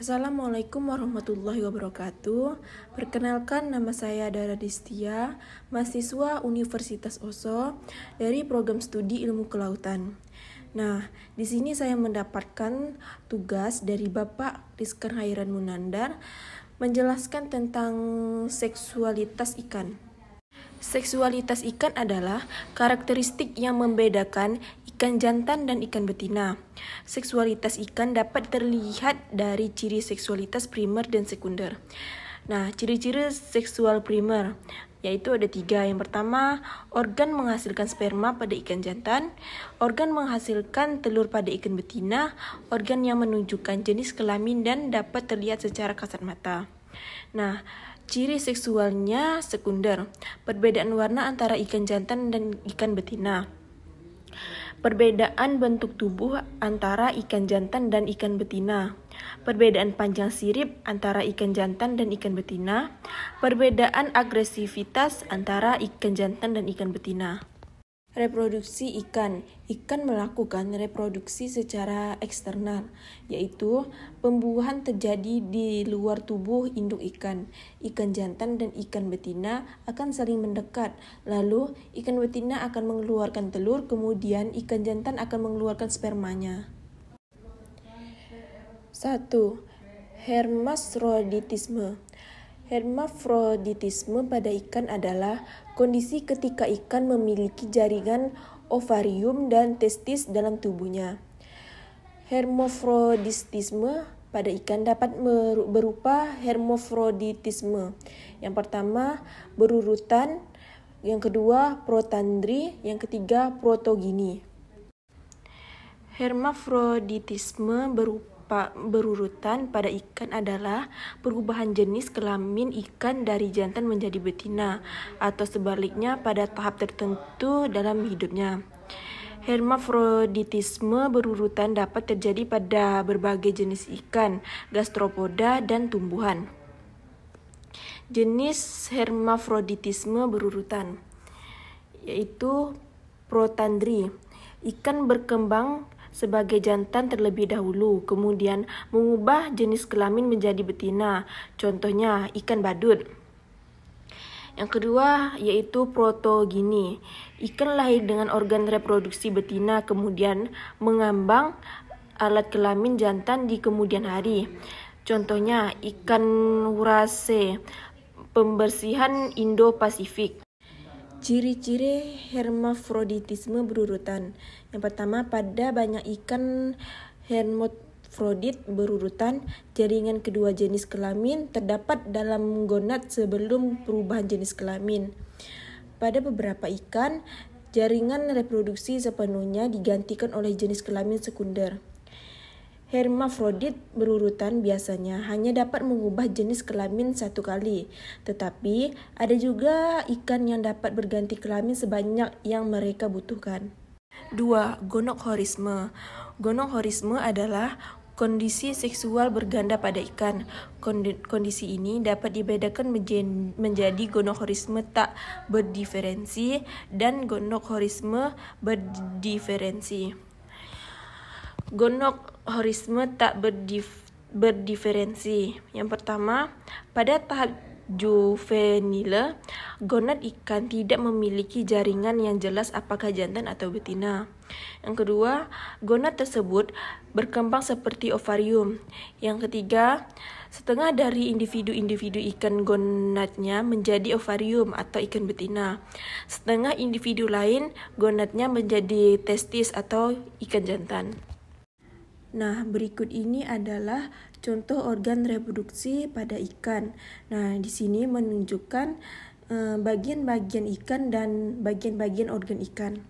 Assalamualaikum warahmatullahi wabarakatuh. Perkenalkan, nama saya Dara Distia, mahasiswa Universitas Oso dari program studi Ilmu Kelautan. Nah, di sini saya mendapatkan tugas dari Bapak Rizkan Hairan Munandar menjelaskan tentang seksualitas ikan. Seksualitas ikan adalah karakteristik yang membedakan ikan jantan dan ikan betina. Seksualitas ikan dapat terlihat dari ciri seksualitas primer dan sekunder. Nah, ciri-ciri seksual primer yaitu ada 3. Yang pertama, organ menghasilkan sperma pada ikan jantan, organ menghasilkan telur pada ikan betina, organ yang menunjukkan jenis kelamin dan dapat terlihat secara kasat mata. Nah, ciri seksualnya sekunder, perbedaan warna antara ikan jantan dan ikan betina. Perbedaan bentuk tubuh antara ikan jantan dan ikan betina. Perbedaan panjang sirip antara ikan jantan dan ikan betina. Perbedaan agresivitas antara ikan jantan dan ikan betina. Reproduksi ikan. Ikan melakukan reproduksi secara eksternal, yaitu pembuahan terjadi di luar tubuh induk ikan. Ikan jantan dan ikan betina akan saling mendekat, lalu ikan betina akan mengeluarkan telur, kemudian ikan jantan akan mengeluarkan spermanya. 1. Hermafroditisme. Hermafroditisme pada ikan adalah kondisi ketika ikan memiliki jaringan ovarium dan testis dalam tubuhnya. Hermafroditisme pada ikan dapat berupa hermafroditisme. Yang pertama, berurutan, yang kedua, protandri, yang ketiga, protogini. Hermafroditisme berurutan pada ikan adalah perubahan jenis kelamin ikan dari jantan menjadi betina atau sebaliknya pada tahap tertentu dalam hidupnya. Hermafroditisme berurutan dapat terjadi pada berbagai jenis ikan, gastropoda, dan tumbuhan. Jenis hermafroditisme berurutan yaitu protandri. Ikan berkembang sebagai jantan terlebih dahulu, kemudian mengubah jenis kelamin menjadi betina. Contohnya ikan badut. Yang kedua yaitu protogini. Ikan lahir dengan organ reproduksi betina, kemudian mengambang alat kelamin jantan di kemudian hari. Contohnya ikan wurase, pembersihan Indo-Pasifik. Ciri-ciri hermafroditisme berurutan. Yang pertama, pada banyak ikan hermafrodit berurutan, jaringan kedua jenis kelamin terdapat dalam gonad sebelum perubahan jenis kelamin. Pada beberapa ikan, jaringan reproduksi sepenuhnya digantikan oleh jenis kelamin sekunder. Hermafrodit berurutan biasanya hanya dapat mengubah jenis kelamin satu kali, tetapi ada juga ikan yang dapat berganti kelamin sebanyak yang mereka butuhkan. 2. Gonokhorisme. Gonokhorisme adalah kondisi seksual berganda pada ikan. Kondisi ini dapat dibedakan menjadi gonokhorisme tak berdiferensi dan gonokhorisme berdiferensi. Gonokhorisme tak berdiferensi. Yang pertama, pada tahap juvenile, gonad ikan tidak memiliki jaringan yang jelas apakah jantan atau betina. Yang kedua, gonad tersebut berkembang seperti ovarium. Yang ketiga, setengah dari individu-individu ikan gonadnya menjadi ovarium atau ikan betina. Setengah individu lain gonadnya menjadi testis atau ikan jantan. Nah, berikut ini adalah contoh organ reproduksi pada ikan. Nah, di sini menunjukkan bagian-bagian ikan dan bagian-bagian organ ikan.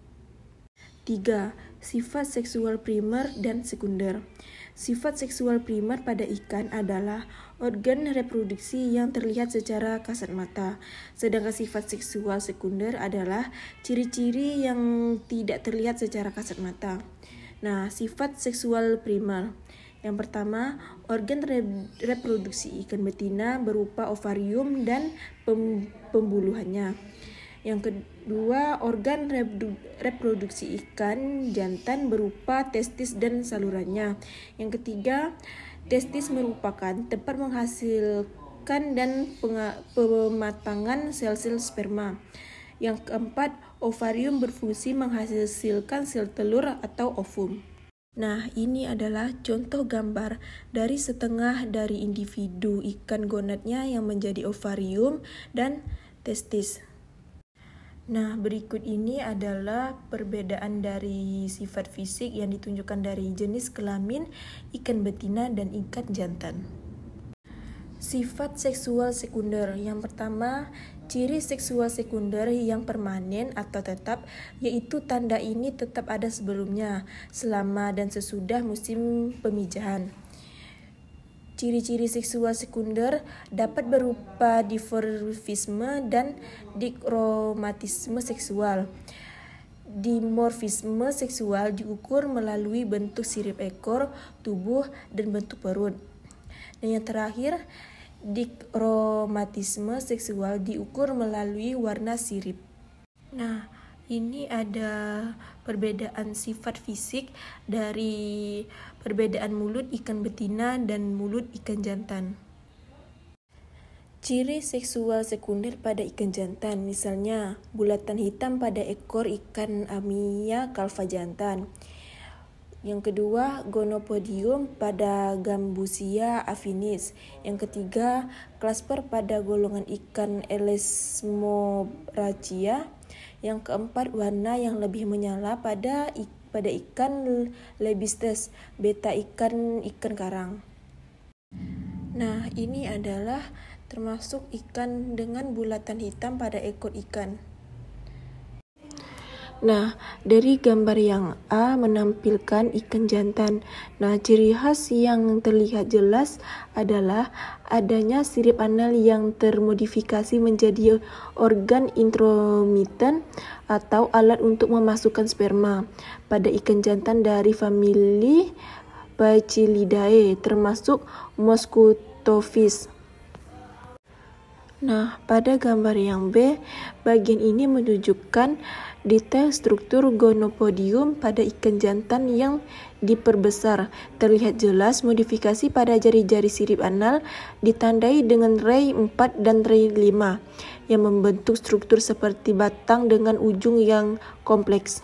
3. Sifat seksual primer dan sekunder. Sifat seksual primer pada ikan adalah organ reproduksi yang terlihat secara kasat mata. Sedangkan sifat seksual sekunder adalah ciri-ciri yang tidak terlihat secara kasat mata. Nah, sifat seksual primer. Yang pertama, organ reproduksi ikan betina berupa ovarium dan pembuluhannya. Yang kedua, organ reproduksi ikan jantan berupa testis dan salurannya. Yang ketiga, Testis merupakan tempat menghasilkan dan pematangan sel-sel sperma. Yang keempat, ovarium berfungsi menghasilkan sel telur atau ovum. Nah, ini adalah contoh gambar dari setengah dari individu ikan gonadnya yang menjadi ovarium dan testis. Nah, berikut ini adalah perbedaan dari sifat fisik yang ditunjukkan dari jenis kelamin ikan betina dan ikan jantan. Sifat seksual sekunder. Yang pertama, ciri seksual sekunder yang permanen atau tetap, yaitu tanda ini tetap ada sebelumnya, selama dan sesudah musim pemijahan. Ciri-ciri seksual sekunder dapat berupa dimorfisme dan dikromatisme seksual. Dimorfisme seksual diukur melalui bentuk sirip ekor, tubuh, dan bentuk perut. Dan yang terakhir, dikromatisme seksual diukur melalui warna sirip. Nah, ini ada perbedaan sifat fisik dari perbedaan mulut ikan betina dan mulut ikan jantan. Ciri seksual sekunder pada ikan jantan, misalnya bulatan hitam pada ekor ikan Amia calva jantan. Yang kedua, gonopodium pada Gambusia affinis. Yang ketiga, clasper pada golongan ikan Elasmobrachia. Yang keempat, warna yang lebih menyala pada ikan Lebistes, beta ikan karang. Nah, ini adalah termasuk ikan dengan bulatan hitam pada ekor ikan. Nah, dari gambar yang A menampilkan ikan jantan. Nah, ciri khas yang terlihat jelas adalah adanya sirip anal yang termodifikasi menjadi organ intromiten atau alat untuk memasukkan sperma pada ikan jantan dari famili Bacillidae, termasuk Mosquitofish. Nah, pada gambar yang B, bagian ini menunjukkan detail struktur gonopodium pada ikan jantan yang diperbesar. Terlihat jelas modifikasi pada jari-jari sirip anal ditandai dengan ray 4 dan ray 5 yang membentuk struktur seperti batang dengan ujung yang kompleks.